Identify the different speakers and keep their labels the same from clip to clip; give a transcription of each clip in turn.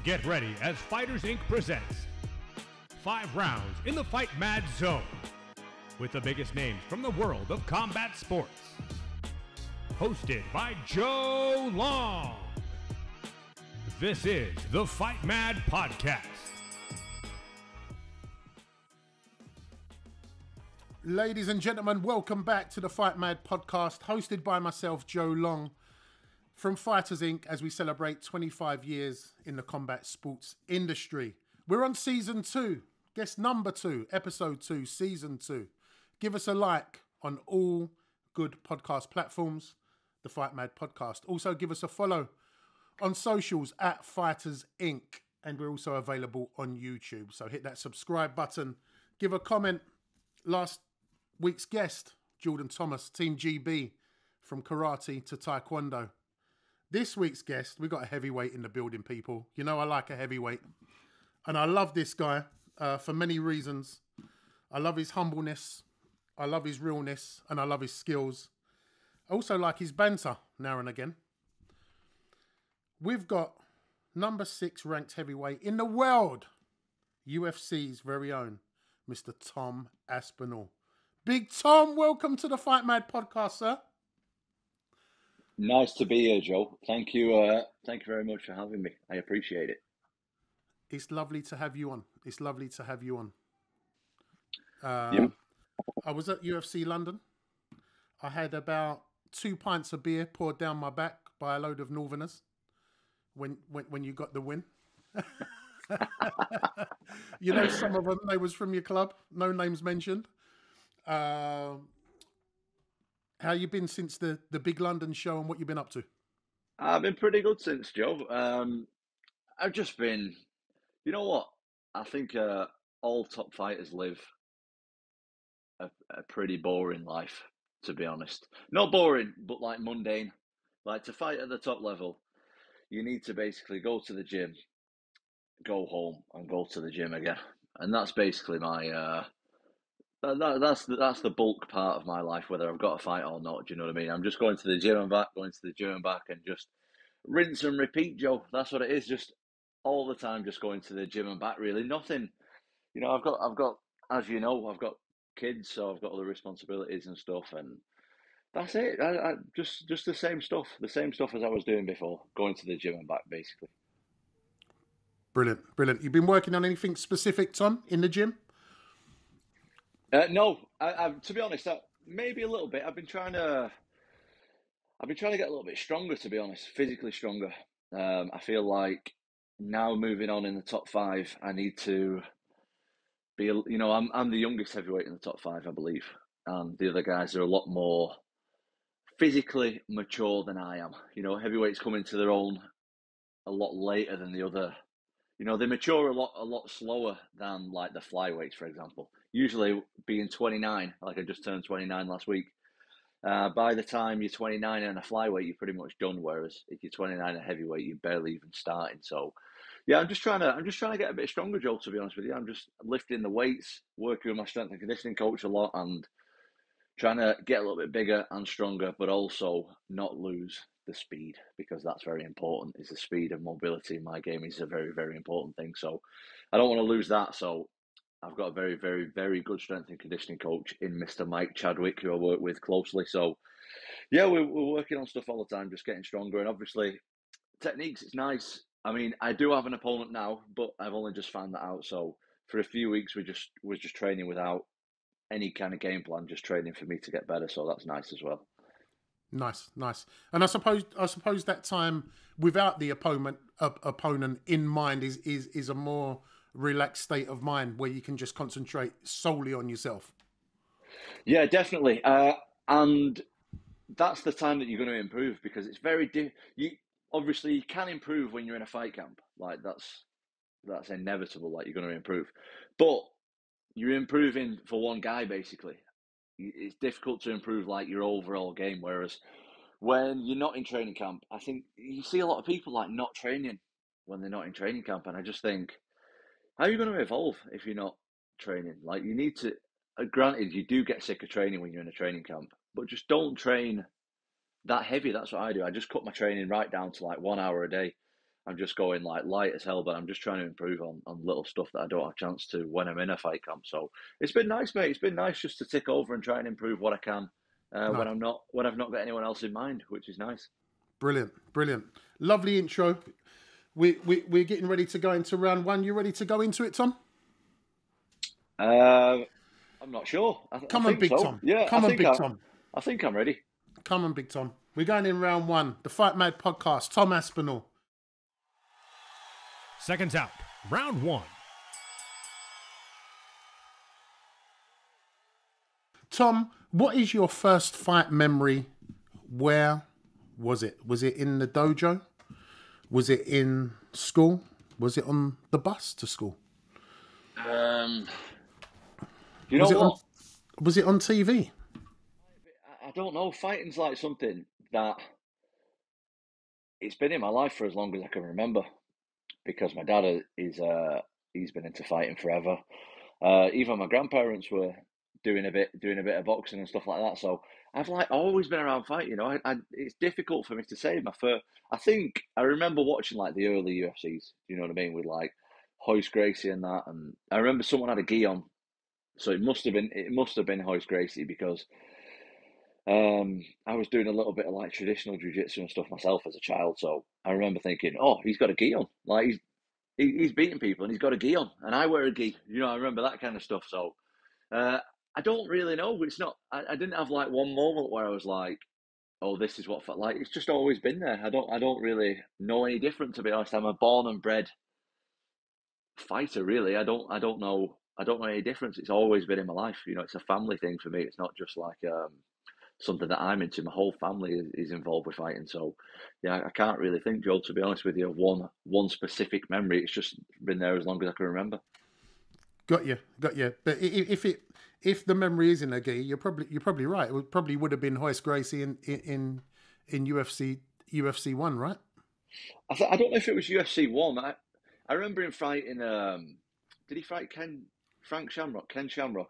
Speaker 1: Get ready as Fighters Inc. presents 5 rounds in the FightMad Zone with the biggest names from the world of combat sports. Hosted by Joe Long. This is the FightMad Podcast.
Speaker 2: Ladies and gentlemen, welcome back to the FightMad Podcast, hosted by myself, Joe Long, from Fighters Inc. as we celebrate 25 years in the combat sports industry. We're on season 2, guest number 2, episode 2, season 2. Give us a like on all good podcast platforms, the FightMad Podcast. Also give us a follow on socials at Fighters Inc. And we're also available on YouTube. So hit that subscribe button, give a comment. Last week's guest, Jordan Thomas, Team GB, from karate to taekwondo. This week's guest, we got a heavyweight in the building, people. You know I like a heavyweight. And I love this guy for many reasons. I love his humbleness. I love his realness. And I love his skills. I also like his banter now and again. We've got number 6 ranked heavyweight in the world, UFC's very own, Mr. Tom Aspinall. Big Tom, welcome to the FightMad Podcast, sir.
Speaker 3: Nice to be here, Joe. Thank you. Thank you very much for having me. I appreciate it.
Speaker 2: It's lovely to have you on. It's lovely to have you on.
Speaker 3: Yeah.
Speaker 2: I was at UFC London. I had about 2 pints of beer poured down my back by a load of Northerners when you got the win. You know, some of them, they was from your club. No names mentioned. How you been since the big London show and what you been up to?
Speaker 3: I've been pretty good since, Joe. I've just been, you know what? I think all top fighters live a pretty boring life, to be honest. Not boring, but like mundane. Like to fight at the top level, you need to basically go to the gym, go home and go to the gym again. And that's basically my... That's the bulk part of my life, whether I've got a fight or not. Do you know what I mean? I'm just going to the gym and back, and just rinse and repeat, Joe. That's what it is. Just all the time, just going to the gym and back. Really, nothing. You know, I've got, as you know, I've got kids, so I've got other responsibilities and stuff, and that's it. I just the same stuff as I was doing before, going to the gym and back, basically.
Speaker 2: Brilliant. You've been working on anything specific, Tom, in the gym?
Speaker 3: No, I to be honest, maybe a little bit. I've been trying to get a little bit stronger, to be honest, physically stronger. I feel like now moving on in the top 5, I need to be. You know, I'm the youngest heavyweight in the top 5, I believe, and the other guys are a lot more physically mature than I am. You know, heavyweights come into their own a lot later than the other. You know, they mature a lot slower than like the flyweights, for example. Usually being 29, like I just turned 29 last week. By the time you're 29 and a flyweight, you're pretty much done. Whereas if you're 29 and heavyweight, you're barely even starting. So, yeah, I'm just trying to get a bit stronger, Joe. To be honest with you, I'm just lifting the weights, working with my strength and conditioning coach a lot, and trying to get a little bit bigger and stronger, but also not lose the speed, because that's very important. Is the speed and mobility in my game is a very, very important thing. So I don't want to lose that. So I've got a very, very, very good strength and conditioning coach in Mr. Mike Chadwick, who I work with closely. So yeah, we're working on stuff all the time, just getting stronger. And obviously techniques, it's nice. I mean, I do have an opponent now, but I've only just found that out. So for a few weeks, we're just training without any kind of game plan, just training for me to get better. So that's nice as well.
Speaker 2: Nice. And I suppose that time without the opponent in mind is a more relaxed state of mind where you can just concentrate solely on yourself.
Speaker 3: Yeah, definitely. And that's the time that you're going to improve, because it's very obviously you can improve when you're in a fight camp. Like that's inevitable. Like you're going to improve, but you're improving for one guy basically. It's difficult to improve like your overall game. Whereas when you're not in training camp, I think you see a lot of people like not training when they're not in training camp. And I just think, how are you going to evolve if you're not training? Like you need to, granted, you do get sick of training when you're in a training camp, but just don't train that heavy. That's what I do. I just cut my training right down to like 1 hour a day. I'm just going like light as hell, but I'm just trying to improve on little stuff that I don't have a chance to when I'm in a fight camp. So it's been nice, mate. It's been nice just to tick over and try and improve what I can
Speaker 2: No.
Speaker 3: when I've not got anyone else in mind, which is nice.
Speaker 2: Brilliant, brilliant, lovely intro. We're getting ready to go into round one. You ready to go into it, Tom?
Speaker 3: I'm not sure.
Speaker 2: Come on, Big Tom.
Speaker 3: Yeah,
Speaker 2: come on, Big Tom.
Speaker 3: I think I'm ready.
Speaker 2: Come on, Big Tom. We're going in round one. The FightMad Podcast. Tom Aspinall.
Speaker 1: Seconds out. Round one.
Speaker 2: Tom, what is your first fight memory? Where was it? Was it in the dojo? Was it in school? Was it on the bus to school?
Speaker 3: You know what?
Speaker 2: Was it on TV?
Speaker 3: I don't know. Fighting's like something that it's been in my life for as long as I can remember, because my dad he's been into fighting forever. Even my grandparents were doing a bit of boxing and stuff like that. So I've like always been around fighting. You know, it's difficult for me to say I think I remember watching like the early UFCs. You know what I mean, with like Hoist Gracie and that. And I remember someone had a gi on, so it must have been Hoist Gracie, because I was doing a little bit of like traditional jiu-jitsu and stuff myself as a child. So I remember thinking, oh, he's got a gi on, like he's beating people and he's got a gi on, and I wear a gi. You know, I remember that kind of stuff. So I don't really know. It's not. I didn't have like one moment where I was like, oh, this is what like. It's just always been there. I don't really know any different, to be honest. I'm a born and bred fighter, really. I don't know any difference. It's always been in my life. You know, it's a family thing for me. It's not just like something that I'm into. My whole family is involved with fighting. So yeah, I can't really think, Joel, to be honest with you, of one specific memory. It's just been there as long as I can remember. Got you.
Speaker 2: But if the memory is in a gi, you're probably right. It probably would have been Hoist Gracie in UFC 1, right?
Speaker 3: I don't know if it was UFC 1. I remember him fighting. Did he fight Ken Shamrock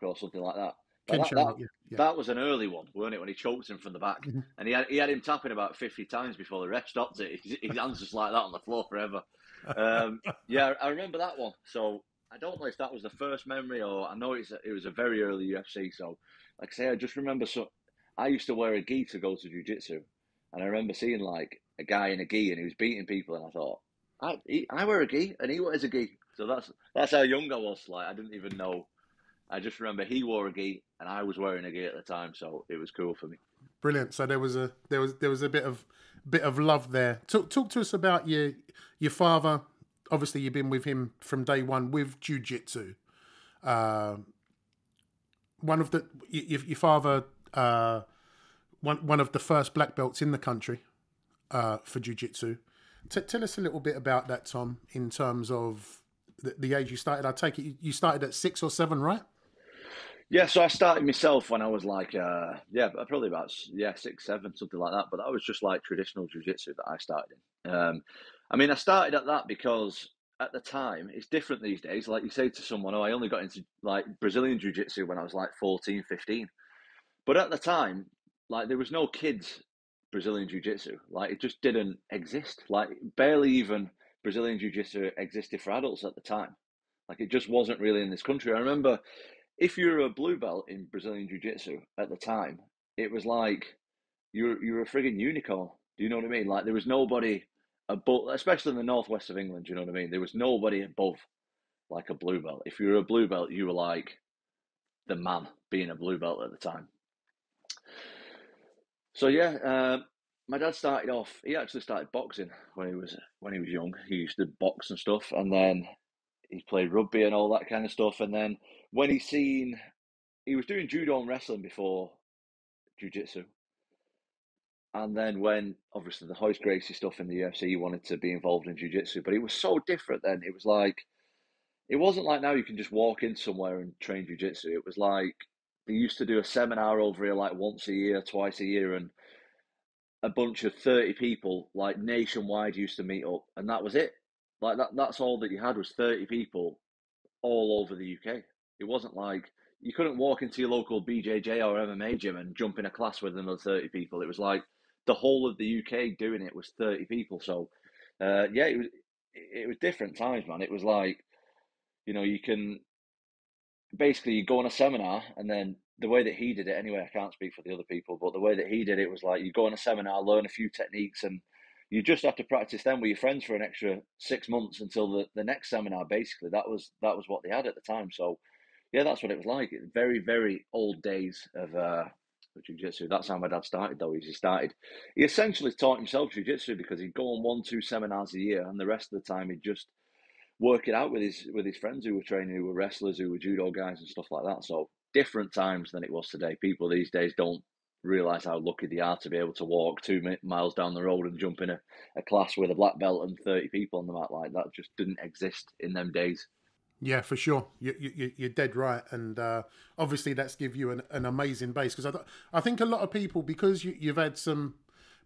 Speaker 3: or something like that? That was an early one, weren't it? When he choked him from the back, and he had him tapping about 50 times before the ref stopped it. His hands just like that on the floor forever. Yeah, I remember that one. So I don't know if that was the first memory, or I know it was a very early UFC. So, like I say, I just remember. So I used to wear a gi to go to jiu-jitsu, and I remember seeing like a guy in a gi and he was beating people, and I thought, I wear a gi and he wears a gi. So that's how young I was. Like, I didn't even know. I just remember he wore a gi and I was wearing a gi at the time, so it was cool for me.
Speaker 2: Brilliant. So there was a bit of love there. Talk to us about your father. Obviously, you've been with him from day one with jiu-jitsu. Your father, one of the first black belts in the country for jiu-jitsu. Tell us a little bit about that, Tom, in terms of the age you started. I take it you started at 6 or 7, right?
Speaker 3: Yeah, so I started myself when I was like, probably about 6, 7, something like that. But that was just like traditional jiu-jitsu that I started in. I started at that because at the time, it's different these days. Like you say to someone, oh, I only got into like Brazilian jiu-jitsu when I was like 14, 15. But at the time, like there was no kids Brazilian jiu-jitsu. Like it just didn't exist. Like barely even Brazilian jiu-jitsu existed for adults at the time. Like it just wasn't really in this country. I remember if you were a blue belt in Brazilian jiu-jitsu at the time, it was like you were a frigging unicorn. Do you know what I mean? Like there was nobody above, especially in the northwest of England. Do you know what I mean? There was nobody above like a blue belt. If you were a blue belt, you were like the man being a blue belt at the time. So yeah, my dad started off. He actually started boxing when he was young. He used to box and stuff, and then he played rugby and all that kind of stuff. And then when he was doing judo and wrestling before jiu-jitsu. And then when obviously the Hoist Gracie stuff in the UFC, he wanted to be involved in jiu-jitsu, but it was so different then. It was like, it wasn't like now you can just walk in somewhere and train jiu-jitsu. It was like they used to do a seminar over here like once a year, twice a year, and a bunch of 30 people like nationwide used to meet up, and that was it. Like that's all that you had was 30 people all over the UK. It wasn't like you couldn't walk into your local BJJ or MMA gym and jump in a class with another 30 people. It was like the whole of the UK doing it was 30 people. So Yeah, it was different times, man. It was like, you can basically you go on a seminar, and then the way that he did it, anyway, I can't speak for the other people, but the way that he did it was like you go on a seminar, learn a few techniques, and you just have to practice them with your friends for an extra 6 months until the next seminar. Basically, that was what they had at the time. So yeah, that's what it was like. Very, very old days of jiu-jitsu. That's how my dad started, though. He essentially taught himself jiu-jitsu because he'd go on 1-2 seminars a year, and the rest of the time he'd just work it out with his friends who were training, who were wrestlers, who were judo guys and stuff like that. So different times than it was today. People these days don't realise how lucky they are to be able to walk 2 miles down the road and jump in a class with a black belt and 30 people on the mat. Like that just didn't exist in them days.
Speaker 2: Yeah, for sure. You're dead right. And obviously that's give you an amazing base. Because I think a lot of people, because you've had some...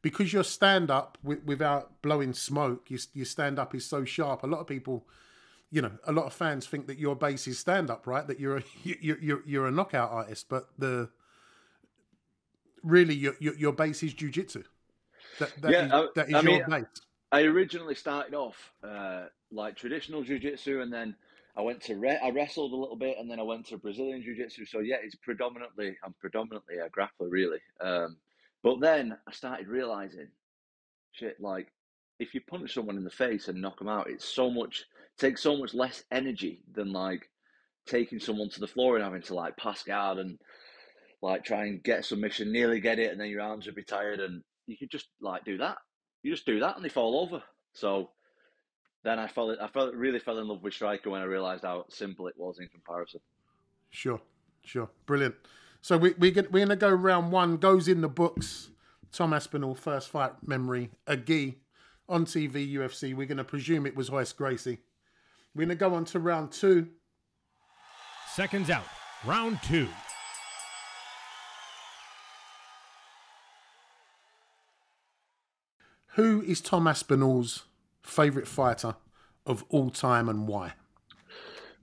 Speaker 2: Because your stand-up, without blowing smoke, your stand-up is so sharp. A lot of people, a lot of fans think that your base is stand-up, right? That you're a knockout artist, but really your base is jiu-jitsu. That is your base.
Speaker 3: I originally started off like traditional jiu-jitsu, and then I went to I wrestled a little bit, and then I went to Brazilian jiu-jitsu. So yeah, I'm predominantly a grappler, really. But then I started realizing, shit, like if you punch someone in the face and knock them out, it takes so much less energy than like taking someone to the floor and having to like pass guard and like try and get a submission, nearly get it, and then your arms would be tired, and you could just like do that. You just do that and they fall over. So then I really fell in love with striker when I realized how simple it was in comparison.
Speaker 2: Sure. Brilliant. So we're going to go round one, goes in the books. Tom Aspinall, first fight memory, a gi on TV, UFC. We're going to presume it was Royce Gracie. We're going to go on to round two.
Speaker 1: Seconds out, round two.
Speaker 2: Who is Tom Aspinall's favourite fighter of all time and why?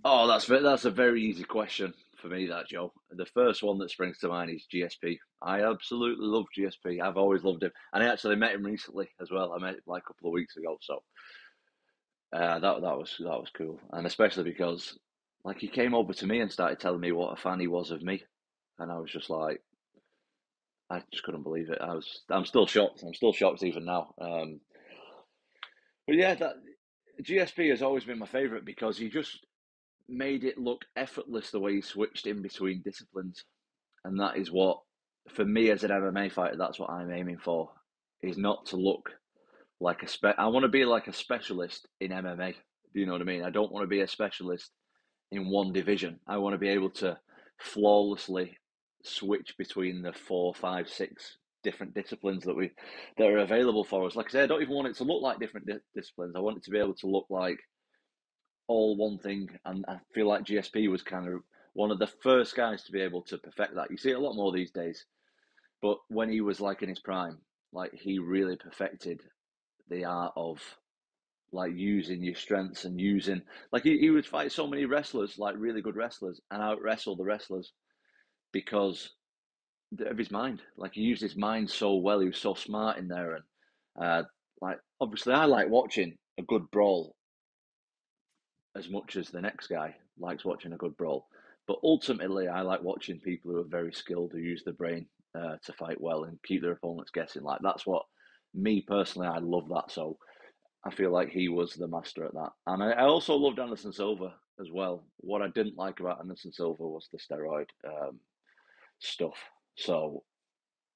Speaker 3: Oh, that's a very easy question for me, that, Joe. The first one that springs to mind is GSP. I absolutely love GSP. I've always loved him. And I actually met him recently as well. I met him like a couple of weeks ago. So that was cool. And especially because like he came over to me and started telling me what a fan he was of me. And I was just like, I just couldn't believe it. I'm still shocked. I'm still shocked even now. But yeah, that GSP has always been my favourite because he just made it look effortless the way he switched in between disciplines. And that is what, for me as an MMA fighter, that's what I'm aiming for, is not to look like I want to be like a specialist in MMA. Do you know what I mean? I don't want to be a specialist in one division. I want to be able to flawlessly switch between the 4, 5, 6 different disciplines that are available for us. Like I say, I don't even want it to look like different disciplines. I want it to be able to look like all one thing, and I feel like GSP was kind of one of the first guys to be able to perfect that. You see it a lot more these days, but when he was like in his prime, like he really perfected the art of like using your strengths and using, like he would fight so many wrestlers, like really good wrestlers, and out wrestle the wrestlers because of his mind. Like he used his mind so well. He was so smart in there, and like obviously I like watching a good brawl as much as the next guy likes watching a good brawl. But ultimately, I like watching people who are very skilled, who use their brain to fight well and keep their opponents guessing. Like that's what me personally, I love that. So I feel like he was the master at that. And I also loved Anderson Silva as well. What I didn't like about Anderson Silva was the steroid stuff. So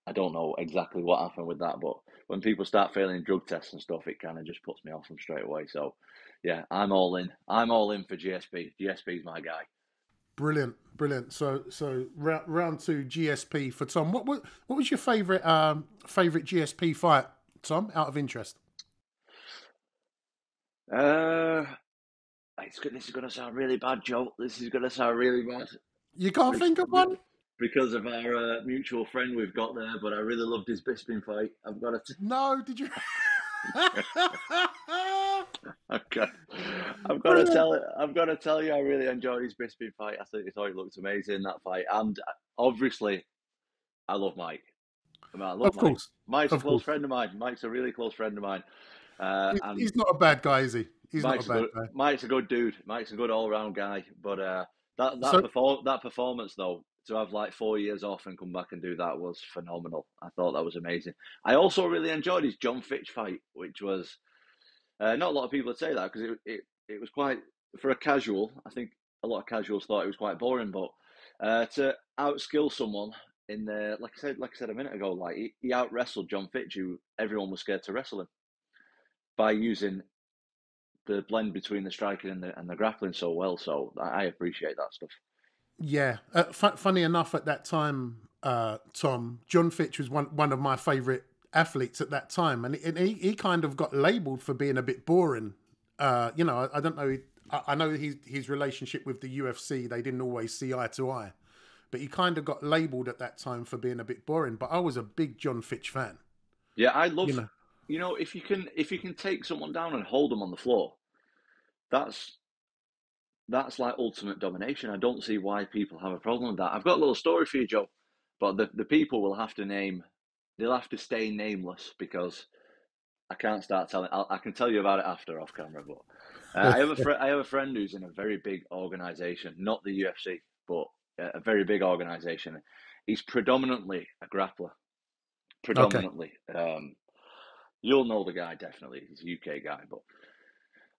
Speaker 3: I don't know exactly what happened with that, but when people start failing drug tests and stuff, it kind of just puts me off them straight away. So yeah, I'm all in. I'm all in for GSP. GSP's my guy.
Speaker 2: Brilliant. So round two, GSP for Tom. What was your favorite GSP fight, Tom? Out of interest.
Speaker 3: This is going to sound really bad, Joe. This is going to sound really bad.
Speaker 2: You can't think of one?
Speaker 3: Because of our mutual friend we've got there, but I really loved his Bisping fight. I've got to...
Speaker 2: No, did you...
Speaker 3: Okay. I've got to tell you, I really enjoyed his Bisping fight. I thought he looked amazing in that fight. And obviously, I love Mike. I love Mike.
Speaker 2: Course.
Speaker 3: Mike's a close friend of mine. Mike's a really close friend of mine. And
Speaker 2: He's not a bad guy, is he? He's not a bad guy.
Speaker 3: Mike's a good dude. Mike's a good all round guy. But
Speaker 2: So,
Speaker 3: that performance though, to have like 4 years off and come back and do that was phenomenal. I thought that was amazing. I also really enjoyed his John Fitch fight, which was not a lot of people would say that because it was quite, for a casual. I think a lot of casuals thought it was quite boring, but to outskill someone in there, like I said a minute ago, like he out wrestled John Fitch, who everyone was scared to wrestle him, by using the blend between the striking and the grappling so well. So I appreciate that stuff.
Speaker 2: yeah. Funny enough, at that time, Tom, John Fitch was one of my favourite athletes at that time, and he kind of got labelled for being a bit boring. I don't know. I know his relationship with the UFC, they didn't always see eye to eye, but he kind of got labelled at that time for being a bit boring. But I was a big John Fitch fan.
Speaker 3: Yeah, I love. If you can take someone down and hold them on the floor, that's like ultimate domination. I don't see why people have a problem with that. I've got a little story for you, Joe, but the people will have to they'll have to stay nameless because I can't start telling. I can tell you about it after off camera, but I have a friend who's in a very big organization, not the UFC, but a very big organization. He's predominantly a grappler. Predominantly. Okay. You'll know the guy definitely. He's a UK guy,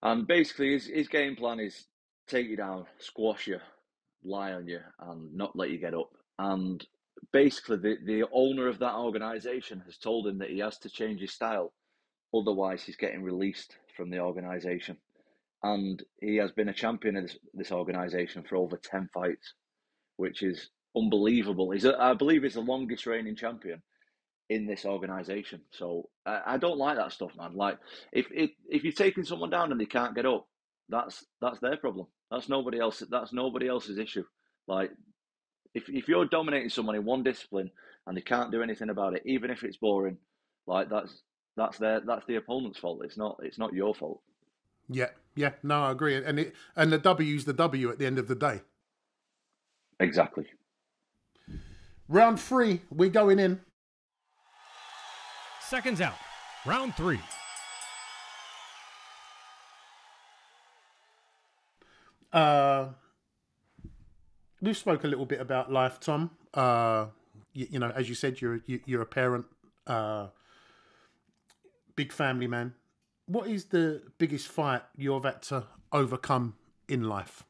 Speaker 3: and basically his game plan is take you down, squash you, lie on you, and not let you get up. And basically, the owner of that organisation has told him that he has to change his style, otherwise he's getting released from the organisation. And he has been a champion of this organisation for over 10 fights, which is unbelievable. I believe he's the longest reigning champion in this organisation. So I don't like that stuff, man. Like if you're taking someone down and they can't get up, that's their problem. That's nobody else. That's nobody else's issue. Like if you're dominating someone in one discipline and they can't do anything about it, even if it's boring, like that's the opponent's fault. It's not your fault.
Speaker 2: Yeah. No, I agree. And the W's the W at the end of the day.
Speaker 3: Exactly.
Speaker 2: Round 3, we're going in.
Speaker 1: Seconds out. Round 3.
Speaker 2: We spoke a little bit about life, Tom. As you said, you're a parent, big family man. What is the biggest fight you've had to overcome in life?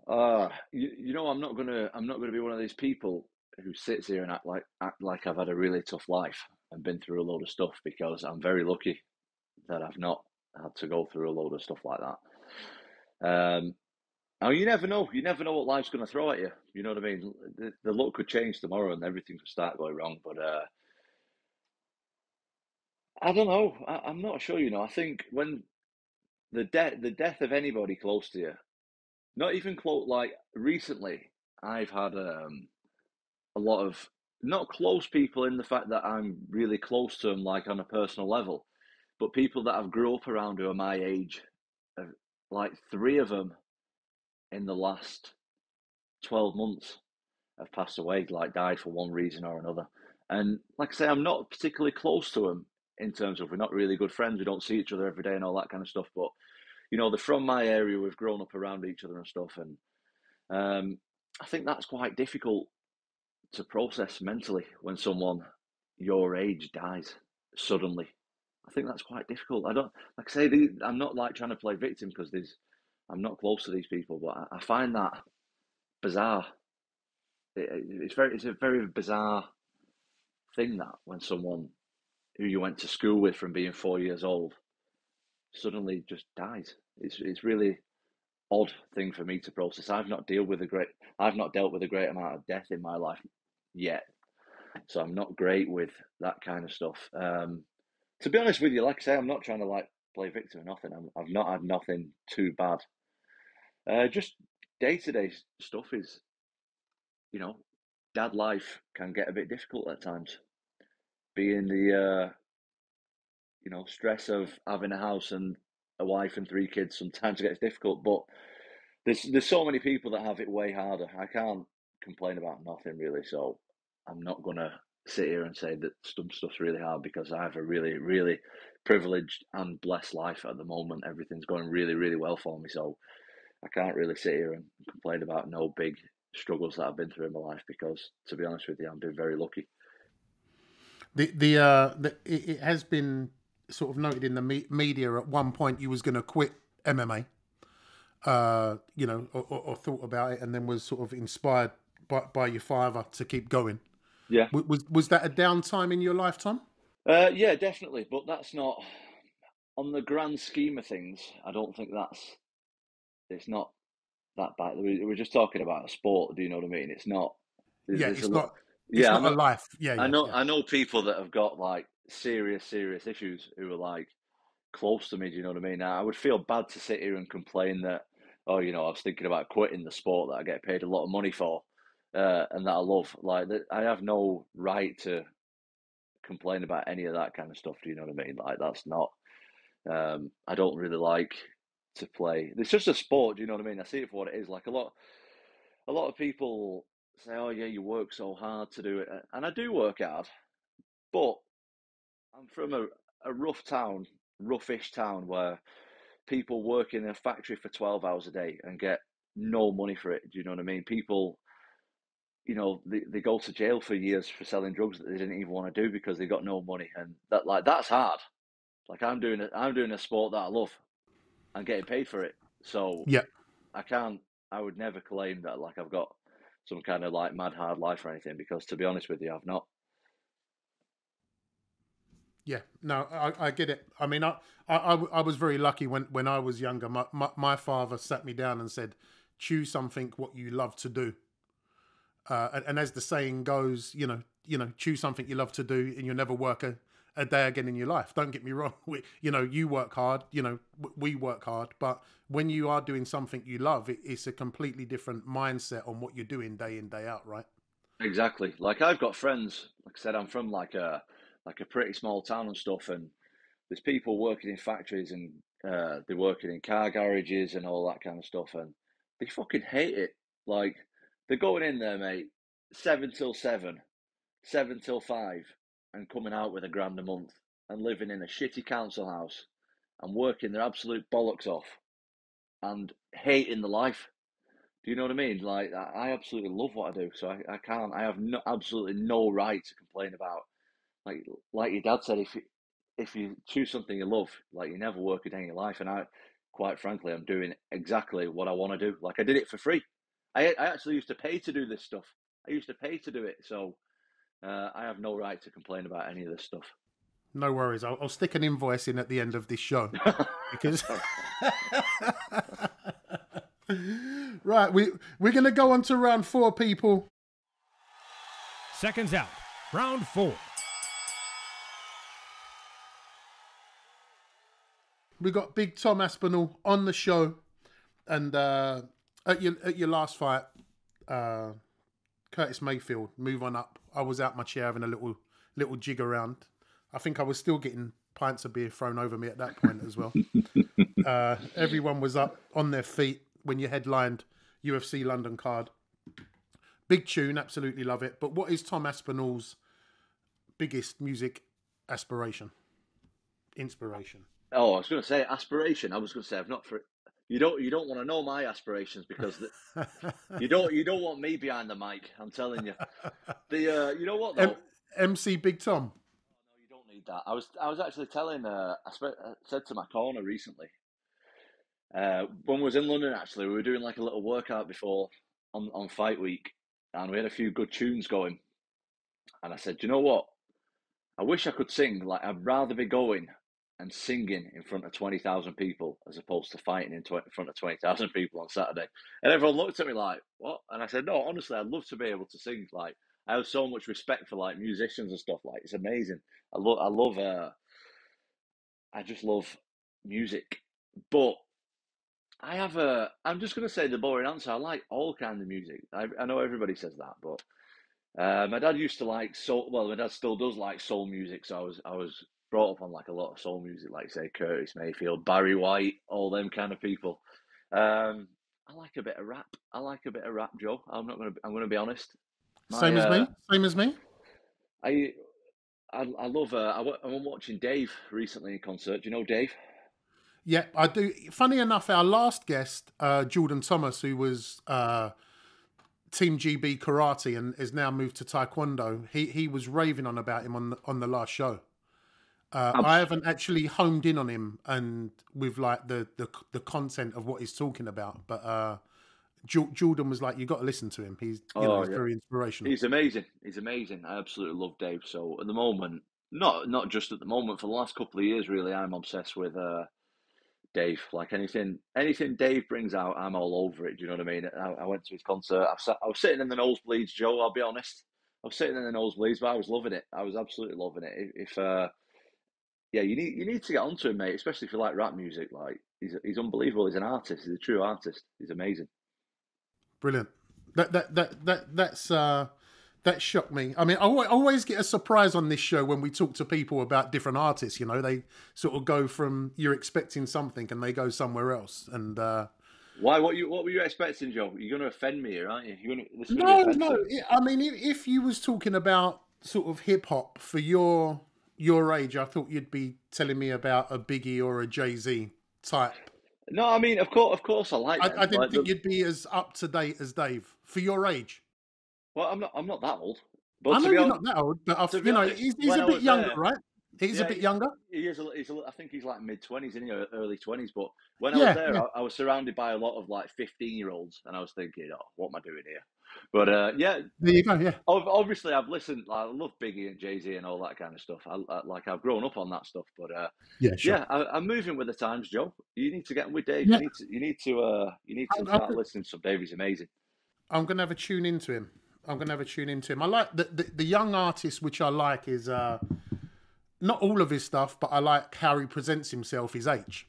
Speaker 3: I'm not gonna be one of these people who sits here and act like I've had a really tough life and been through a load of stuff, because I'm very lucky that I've not had to go through a load of stuff like that. You never know. You never know what life's going to throw at you. You know what I mean? The luck could change tomorrow and everything could start going wrong. But I don't know. I'm not sure. I think when the death of anybody close to you, not even close, like recently, I've had a lot of not close people in the fact that I'm really close to them, like on a personal level, but people that I've grew up around who are my age, like 3 of them in the last 12 months have passed away, like died for one reason or another. And like I say, I'm not particularly close to them in terms of we're not really good friends. We don't see each other every day and all that kind of stuff. But, they're from my area. We've grown up around each other and stuff. And I think that's quite difficult to process mentally when someone your age dies suddenly. I think that's quite difficult. I don't, like I say, I'm not like trying to play victim because I'm not close to these people, but I find that bizarre. It's a very bizarre thing that when someone who you went to school with from being 4 years old suddenly just dies. It's really odd thing for me to process. I've not dealt with a great amount of death in my life yet, so I'm not great with that kind of stuff. To be honest with you, like I say, I'm not trying to like play victim or nothing. I've not had nothing too bad. Just day-to-day stuff is, dad life can get a bit difficult at times. Being the, stress of having a house and a wife and 3 kids sometimes gets difficult, but there's so many people that have it way harder. I can't complain about nothing really, so I'm not gonna sit here and say that some stuff's really hard, because I have a really, really privileged and blessed life at the moment. Everything's going really, really well for me. So I can't really sit here and complain about no big struggles that I've been through in my life, because, to be honest with you, I've been very lucky.
Speaker 2: It has been sort of noted in the media at one point you was going to quit MMA, or thought about it, and then was sort of inspired by your father to keep going.
Speaker 3: Yeah.
Speaker 2: Was that a downtime in your lifetime?
Speaker 3: Yeah, definitely. But that's not, on the grand scheme of things, I don't think it's not that bad. We're just talking about a sport. Do you know what I mean? It's not.
Speaker 2: It's not.
Speaker 3: Yeah,
Speaker 2: it's not a life. Yeah,
Speaker 3: I know people that have got like serious issues who are like close to me. Do you know what I mean? Now, I would feel bad to sit here and complain that, oh, I was thinking about quitting the sport that I get paid a lot of money for, and that I love. Like, I have no right to complain about any of that kind of stuff. Do you know what I mean? Like, that's not. I don't really like to play. It's just a sport. Do you know what I mean? I see it for what it is. Like, a lot of people say, oh yeah, you work so hard to do it, and I do work hard, but I'm from a roughish town where people work in a factory for 12 hours a day and get no money for it. Do you know what I mean? People, they go to jail for years for selling drugs that they didn't even want to do because they got no money, and that's hard. Like, I'm doing a sport that I love and getting paid for it. So
Speaker 2: yeah,
Speaker 3: I would never claim that like I've got some kind of like mad hard life or anything, because, to be honest with you, I've not.
Speaker 2: Yeah, no, I get it. I mean, I was very lucky when I was younger. My father sat me down and said, choose something what you love to do. And as the saying goes, choose something you love to do and you'll never work a day again in your life. Don't get me wrong. You work hard, we work hard, but when you are doing something you love, it's a completely different mindset on what you're doing day in, day out, right?
Speaker 3: Exactly. Like, I've got friends, like I said, I'm from like a pretty small town and stuff, and there's people working in factories, and they're working in car garages and all that kind of stuff, and they fucking hate it. Like, they're going in there, mate, 7 till 7, 7 till 5, and coming out with £1,000 a month, and living in a shitty council house and working their absolute bollocks off and hating the life. Do you know what I mean? Like, I absolutely love what I do, so I have absolutely no right to complain about. Like your dad said, if you choose something you love, like, you never work a day in your life. And quite frankly, I'm doing exactly what I want to do. Like, I did it for free. I actually used to pay to do this stuff. I used to pay to do it. So I have no right to complain about any of this stuff.
Speaker 2: No worries. I'll stick an invoice in at the end of this show because. Right, we're going to go on to round 4, people.
Speaker 1: Seconds out, round 4.
Speaker 2: We got Big Tom Aspinall on the show, and at your last fight, Curtis Mayfield, move on up. I was out my chair having a little jig around. I think I was still getting pints of beer thrown over me at that point as well. Everyone was up on their feet when you headlined UFC London card. Big tune, absolutely love it. But what is Tom Aspinall's biggest music inspiration?
Speaker 3: Oh, I was going to say aspiration. I was going to say, I've not for you don't want to know my aspirations, because you don't want me behind the mic. I'm telling you. You know what though?
Speaker 2: MC Big Tom.
Speaker 3: No, you don't need that. I was actually telling. I said to my corner recently. When we was in London, actually, we were doing like a little workout before on fight week, and we had a few good tunes going. And I said, you know what? I wish I could sing. Like, I'd rather be going and singing in front of 20,000 people as opposed to fighting in front of 20,000 people on Saturday. And everyone looked at me like, what? And I said, no, honestly, I'd love to be able to sing. Like, I have so much respect for like musicians and stuff. Like, it's amazing. I just love music. But I'm just going to say the boring answer. I like all kinds of music. I know everybody says that, but my dad used to like soul. Well, my dad still does like soul music. So I was brought up on like a lot of soul music, like say Curtis Mayfield, Barry White, all them kind of people. I like a bit of rap. Joe. I'm going to be honest.
Speaker 2: Same as me.
Speaker 3: I love. I'm watching Dave recently in concert. Do you know Dave?
Speaker 2: Yeah, I do. Funny enough, our last guest, Jordan Thomas, who was Team GB Karate and is now moved to Taekwondo, he was raving on about him on the last show. I haven't actually homed in on him and with like the content of what he's talking about, but Jordan was like, you got to listen to him. He's he's very inspirational.
Speaker 3: He's amazing. He's amazing. I absolutely love Dave. So at the moment, not just at the moment, for the last couple of years, really, I'm obsessed with Dave. Like anything Dave brings out, I'm all over it. Do you know what I mean? I went to his concert. I was sitting in the nosebleeds, Joe. I'll be honest. I was sitting in the nosebleeds, but I was loving it. I was absolutely loving it. Yeah, you need to get onto him, mate. Especially if you like rap music. Like he's unbelievable. He's an artist. He's a true artist. He's amazing.
Speaker 2: Brilliant. That shocked me. I mean, I always get a surprise on this show when we talk to people about different artists. You know, they sort of go from you're expecting something and they go somewhere else. And
Speaker 3: why? What were you expecting, Joe? You're going to offend me here, aren't you?
Speaker 2: No. I mean, if you was talking about sort of hip hop for your age, I thought you'd be telling me about a Biggie or a Jay-Z type.
Speaker 3: No, I mean, of course, I like.
Speaker 2: I didn't think you'd be as up to date as Dave for your age.
Speaker 3: Well, I'm not that old. But
Speaker 2: I know you're not that old, but he's a bit younger, right? He's a bit younger.
Speaker 3: He is. I think he's like mid-20s, in early 20s. But when I was there, I was surrounded by a lot of like 15-year-olds, and I was thinking, "Oh, what am I doing here?" But
Speaker 2: there you go. Yeah,
Speaker 3: obviously, I've listened. I love Biggie and Jay-Z and all that kind of stuff. I've grown up on that stuff. But I'm moving with the times, Joe. You need to get with Dave. Yeah. You need to start listening to some Dave. He's amazing.
Speaker 2: I'm gonna have a tune into him. I like the young artist, which I like is not all of his stuff, but I like how he presents himself, his age,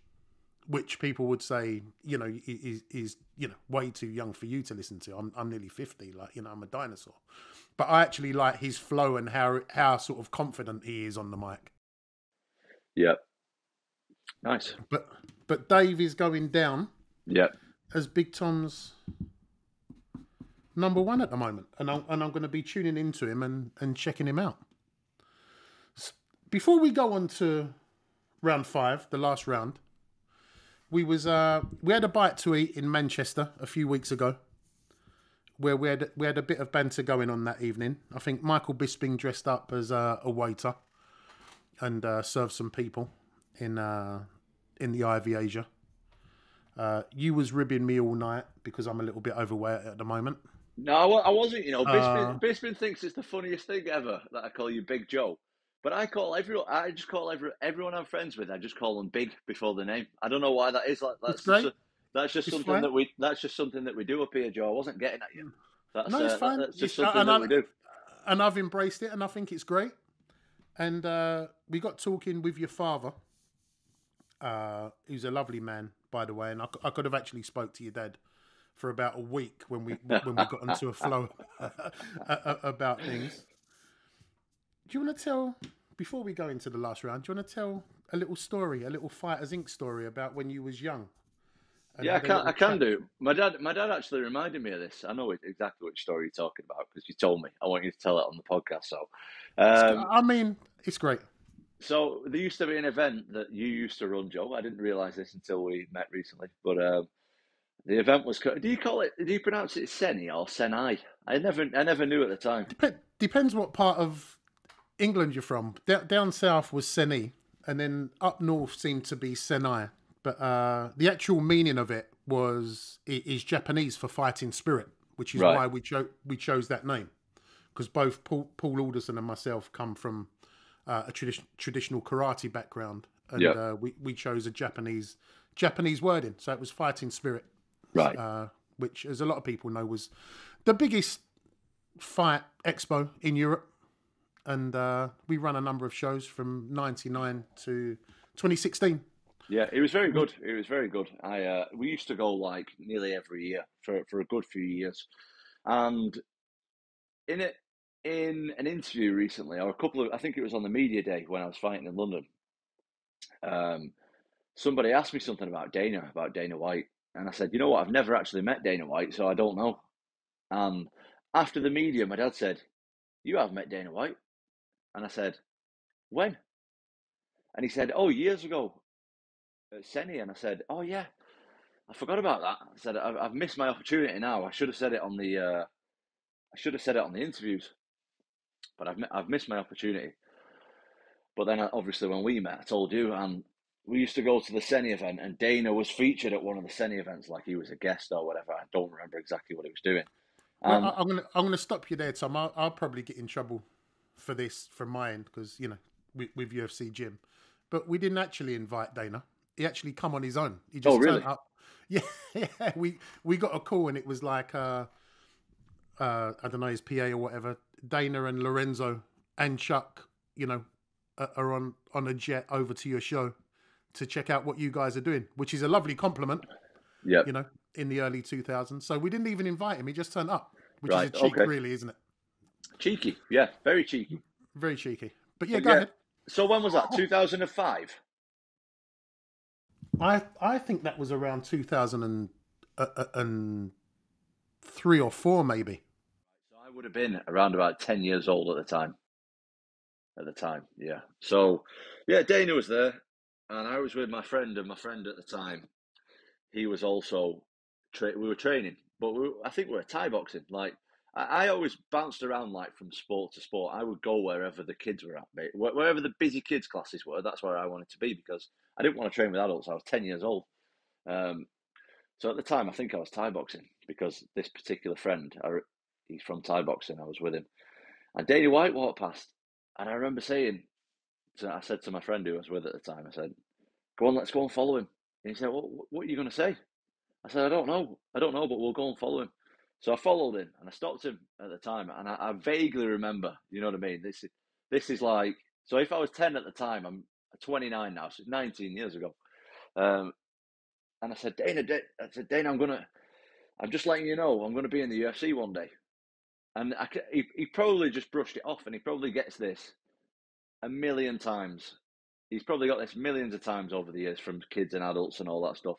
Speaker 2: which people would say, is way too young for you to listen to. I'm nearly 50, I'm a dinosaur. But I actually like his flow and how sort of confident he is on the mic.
Speaker 3: Yeah. Nice.
Speaker 2: But Dave is going down.
Speaker 3: Yeah.
Speaker 2: As Big Tom's number one at the moment, and I'm going to be tuning into him and checking him out. Before we go on to round 5, the last round, we had a bite to eat in Manchester a few weeks ago, where we had a bit of banter going on that evening. I think Michael Bisping dressed up as a waiter and served some people in the Ivy Asia. You was ribbing me all night because I'm a little bit overweight at the moment.
Speaker 3: No, I wasn't. Bisping thinks it's the funniest thing ever that I call you Big Joe. But I just call everyone I'm friends with. I just call them Big before the name. I don't know why that is. That's just something that we do up here, Joe. I wasn't getting at you.
Speaker 2: It's fine.
Speaker 3: That's just something that we do.
Speaker 2: And I've embraced it, and I think it's great. And we got talking with your father, who's a lovely man, by the way. And I could have actually spoke to your dad for about a week when we got into a flow about things. Do you want to tell, before we go into the last round, do you want to tell a little story, a little Fighters Inc. story about when you was young?
Speaker 3: Yeah, I can do. My dad actually reminded me of this. I know exactly which story you're talking about because you told me. I want you to tell it on the podcast. So,
Speaker 2: it's great.
Speaker 3: So there used to be an event that you used to run, Joe. I didn't realise this until we met recently, but the event was. Do you pronounce it SENI or SENI? I never knew at the time.
Speaker 2: Depends what part of England you're from. Down south was SENI, and then up north seemed to be SENI. But the actual meaning of it is Japanese for fighting spirit, which is why we chose that name, because both Paul Alderson and myself come from a traditional karate background, and we chose a Japanese wording, so it was fighting spirit,
Speaker 3: right?
Speaker 2: Which, as a lot of people know, was the biggest fight expo in Europe, and we ran a number of shows from '99 to 2016.
Speaker 3: Yeah, it was very good. We used to go like nearly every year for a good few years, and in an interview recently, or I think it was on the media day when I was fighting in London. Somebody asked me something about Dana White, and I said, you know what, I've never actually met Dana White, so I don't know. And after the media, my dad said, "You have met Dana White." And I said, when? And he said, oh, years ago at SENI. And I said, oh, yeah, I forgot about that. I said, I've missed my opportunity now. I should have said it on the interviews, but I've missed my opportunity. But then, obviously, when we met, I told you, and we used to go to the SENI event, and Dana was featured at one of the SENI events, like he was a guest or whatever. I don't remember exactly what he was doing.
Speaker 2: Well, I'm gonna stop you there, Tom. I'll probably get in trouble for this from my end because with UFC Gym, but we didn't actually invite Dana. He actually come on his own. He just
Speaker 3: really?
Speaker 2: turned up. Yeah, we got a call and it was like I don't know, his PA or whatever. Dana and Lorenzo and Chuck, are on a jet over to your show to check out what you guys are doing, which is a lovely compliment.
Speaker 3: Yeah.
Speaker 2: In the early 2000s. So we didn't even invite him. He just turned up, which is a cheek, really, isn't it?
Speaker 3: Cheeky. Yeah, very cheeky.
Speaker 2: Very cheeky. But go ahead.
Speaker 3: So when was that? 2005?
Speaker 2: I think that was around 2003 or 4, maybe.
Speaker 3: So I would have been around about 10 years old at the time. Yeah. So, yeah, Dana was there, and I was with my friend, and my friend at the time, he was also, we were training, but I think we were Thai boxing. Like, I always bounced around, like, from sport to sport. I would go wherever the kids were at, mate. Wherever the busy kids classes were, that's where I wanted to be, because I didn't want to train with adults. I was 10 years old. So at the time, I think I was Thai boxing, because this particular friend, he's from Thai boxing, I was with him. And Danny White walked past, and I remember saying, I said to my friend who I was with at the time, I said, go on, let's go and follow him. And he said, what are you going to say? I said, I don't know, but we'll go and follow him. So I followed him, and I stopped him at the time, and I vaguely remember, you know what I mean? This is like, so if I was 10 at the time, I'm 29 now, so it's 19 years ago. And I said, Dana, I'm just letting you know, I'm going to be in the UFC one day. And he probably just brushed it off, and he probably gets this a million times. He's probably got this millions of times over the years from kids and adults and all that stuff.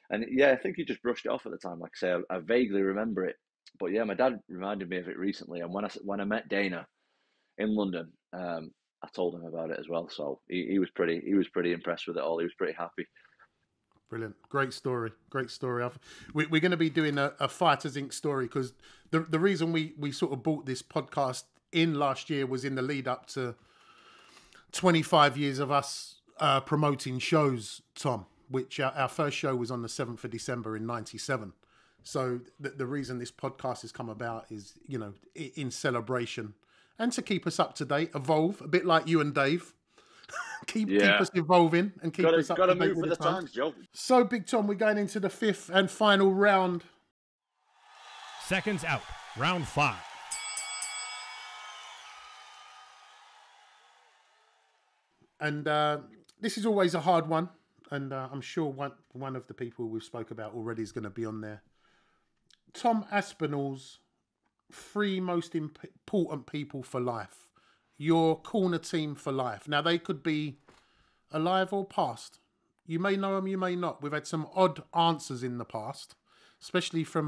Speaker 3: And yeah, I think he just brushed it off at the time. Like I say, I vaguely remember it. But yeah, my dad reminded me of it recently. And when I met Dana in London, I told him about it as well. So he was pretty impressed with it all. He was pretty happy.
Speaker 2: Brilliant. Great story. We're going to be doing a Fighters Inc. story, because the reason we sort of brought this podcast in last year was in the lead up to 25 years of us promoting shows, Tom, which our first show was on the 7th of December in 97. So the reason this podcast has come about is, in celebration and to keep us up to date, evolve, a bit like you and Dave. Keep us evolving and keep us up to date.
Speaker 3: Got to move with the times, Joe.
Speaker 2: So, Big Tom, we're going into the 5th and final round.
Speaker 1: Seconds out, round 5.
Speaker 2: And this is always a hard one. And I'm sure one of the people we've spoke about already is going to be on there. Tom Aspinall's 3 most important people for life. Your corner team for life. Now, they could be alive or past. You may know them, you may not. We've had some odd answers in the past, especially from,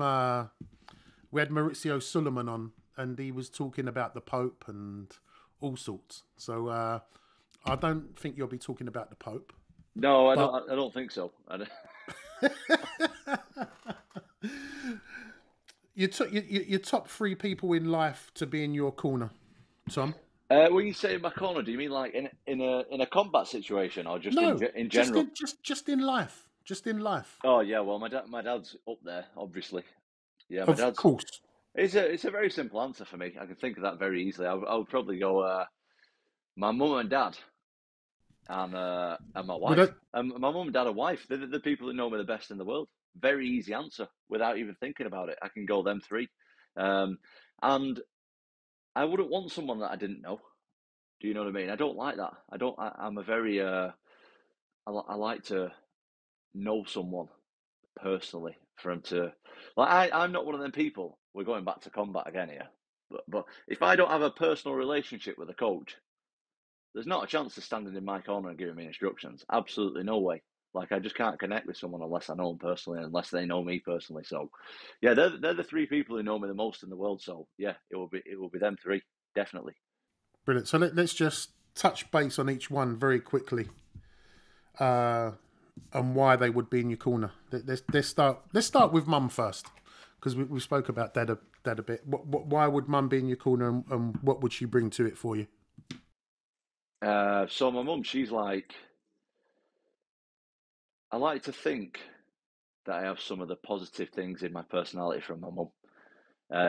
Speaker 2: we had Maurizio Suleiman on, and he was talking about the Pope and all sorts. So I don't think you'll be talking about the Pope.
Speaker 3: No, I don't think so.
Speaker 2: Your top 3 people in life to be in your corner, Tom?
Speaker 3: When you say in my corner, do you mean like in a combat situation, or just in general?
Speaker 2: Just in life. Just in life.
Speaker 3: Oh yeah, well my dad's up there, obviously. Yeah,
Speaker 2: my dad's. Of course.
Speaker 3: It's a very simple answer for me. I can think of that very easily. I would probably go my mum and dad, and my wife. My mum and dad and wife. They're the people that know me the best in the world. Very easy answer without even thinking about it. I can go them 3, and I wouldn't want someone that I didn't know. Do you know what I mean? I don't like that. I'm a very, I like to know someone personally for him to, like, I'm not one of them people. We're going back to combat again here. But if I don't have a personal relationship with a coach, there's not a chance of standing in my corner and giving me instructions. Absolutely no way. Like, I just can't connect with someone unless I know them personally, unless they know me personally. So, yeah, they're the 3 people who know me the most in the world. So, yeah, it will be them 3, definitely.
Speaker 2: Brilliant. So let's just touch base on each one very quickly, and why they would be in your corner. Let's start with Mum first, because we spoke about Dad a bit. Why would Mum be in your corner, and what would she bring to it for you?
Speaker 3: So my mum, she's like, I like to think that I have some of the positive things in my personality from my mum.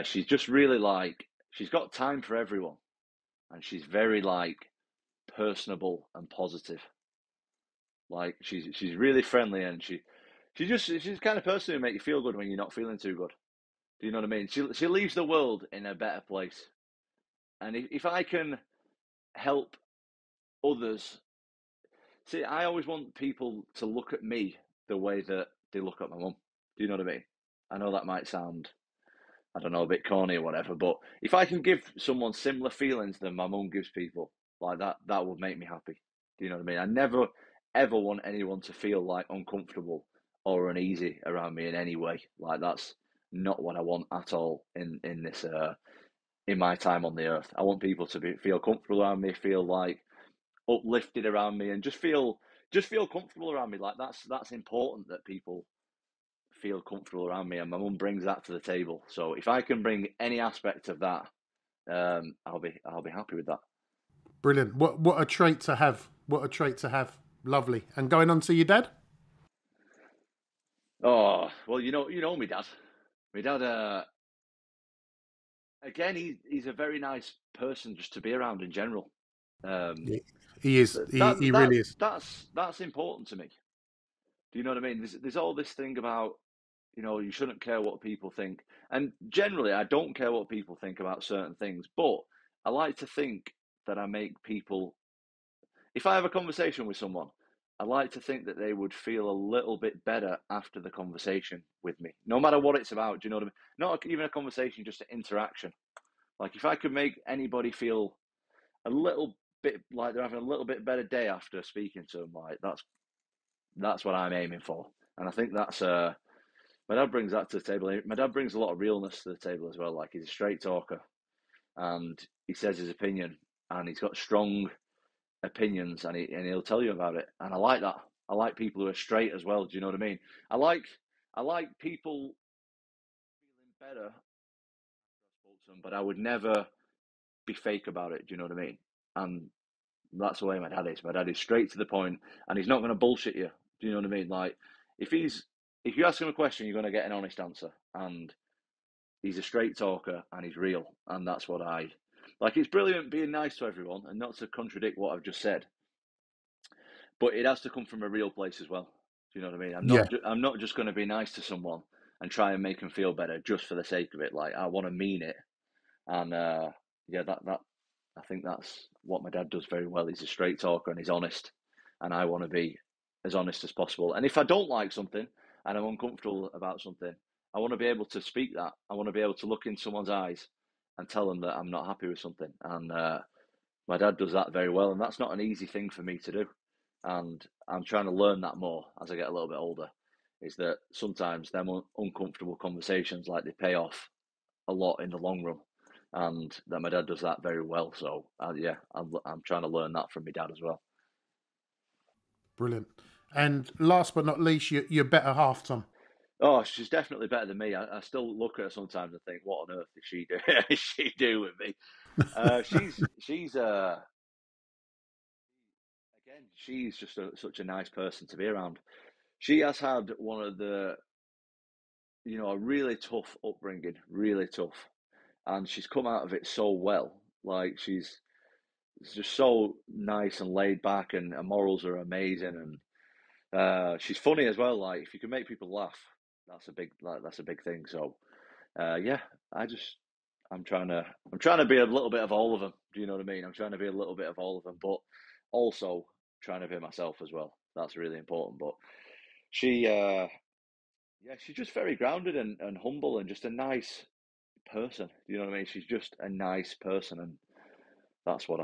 Speaker 3: She's just really like, she's got time for everyone, and she's very like personable and positive. Like she's really friendly, and she's the kind of person who make you feel good when you're not feeling too good. Do you know what I mean? She leaves the world in a better place, and if I can help others, see, I always want people to look at me the way that they look at my mum. Do you know what I mean? I know that might sound, I don't know, a bit corny or whatever, but if I can give someone similar feelings than my mum gives people, like that would make me happy. Do you know what I mean? I never ever want anyone to feel like uncomfortable or uneasy around me in any way. Like that's not what I want at all in this in my time on the earth. I want people to feel comfortable around me, feel like uplifted around me, and just feel comfortable around me. Like that's important, that people feel comfortable around me, and my mum brings that to the table. So if I can bring any aspect of that, I'll be happy with that.
Speaker 2: Brilliant. What a trait to have. What a trait to have. Lovely. And going on to your dad?
Speaker 3: Oh, well, you know my dad. My dad, again, he's a very nice person just to be around in general.
Speaker 2: He is. He really is.
Speaker 3: That's important to me. Do you know what I mean? There's all this thing about, you shouldn't care what people think. And generally, I don't care what people think about certain things, but I like to think that I make people, if I have a conversation with someone, I like to think that they would feel a little bit better after the conversation with me, no matter what it's about. Do you know what I mean? Not even a conversation, just an interaction. Like if I could make anybody feel a little bit like they're having a little bit better day after speaking to them, like that's what I'm aiming for. And I think that's my dad brings that to the table. My dad brings a lot of realness to the table as well. Like he's a straight talker, and he says his opinion, and he's got strong opinions, and he'll tell you about it. And I like that. I like people who are straight as well. Do you know what I mean? I like people feeling better after I spoke to them, but I would never be fake about it. Do you know what I mean? And that's the way my dad is. My dad is straight to the point, and he's not going to bullshit you. Do you know what I mean? Like if you ask him a question, you're going to get an honest answer, and he's a straight talker, and he's real, and that's what I like. It's brilliant being nice to everyone, and not to contradict what I've just said, but it has to come from a real place as well. Do you know what I mean? I'm not just going to be nice to someone and try and make them feel better just for the sake of it. Like I want to mean it, and that I think that's what my dad does very well. He's a straight talker and he's honest, and I want to be as honest as possible. And if I don't like something and I'm uncomfortable about something, I want to be able to speak that. I want to be able to look in someone's eyes and tell them that I'm not happy with something. And my dad does that very well, and that's not an easy thing for me to do. And I'm trying to learn that more as I get a little bit older, is that sometimes them uncomfortable conversations, like they pay off a lot in the long run, and that my dad does that very well. So I'm trying to learn that from my dad as well.
Speaker 2: Brilliant. And last but not least, your better half, Tom.
Speaker 3: Oh, she's definitely better than me. I still look at her sometimes and think, what on earth did she do? Is she do with me? She's again, she's just such a nice person to be around. She has had one of the, a really tough upbringing, really tough, and she's come out of it so well. Like she's just so nice and laid back, and her morals are amazing, and she's funny as well. Like if you can make people laugh, that's a big thing. So I'm trying to be a little bit of all of them. Do you know what I mean? I'm trying to be a little bit of all of them, but also trying to be myself as well. That's really important. But she, she's just very grounded and humble, and just a nice person. Do you know what I mean? She's just a nice person, and that's why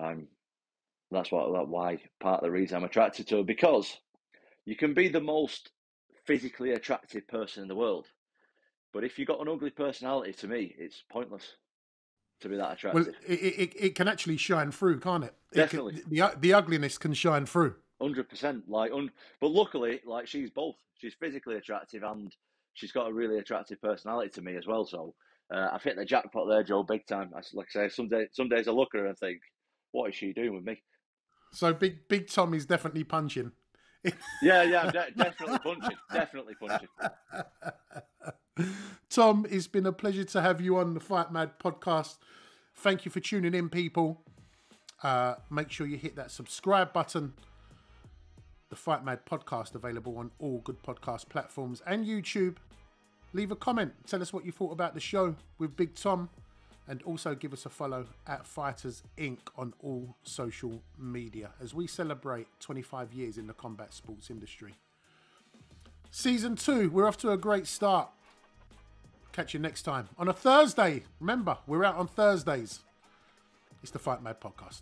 Speaker 3: part of the reason I'm attracted to her, because you can be the most physically attractive person in the world, but if you've got an ugly personality, to me, it's pointless. to be that attractive.
Speaker 2: Well, it can actually shine through, can't it?
Speaker 3: Definitely.
Speaker 2: The ugliness can shine through.
Speaker 3: 100%. But luckily, like, she's both. She's physically attractive and she's got a really attractive personality to me as well. So I've hit the jackpot there, Joe, big time. Like I say, some days I look at her and think, what is she doing with me?
Speaker 2: So Big Tom is definitely punching.
Speaker 3: Yeah, definitely punching. Definitely punching.
Speaker 2: Tom, it's been a pleasure to have you on the Fight Mad podcast. Thank you for tuning in, people. Make sure you hit that subscribe button. The Fight Mad podcast available on all good podcast platforms and YouTube. Leave a comment. Tell us what you thought about the show with Big Tom. And also give us a follow at Fighters Inc. on all social media as we celebrate 25 years in the combat sports industry. Season 2, we're off to a great start. Catch you next time on a Thursday. Remember, we're out on Thursdays. It's the Fight Mad Podcast.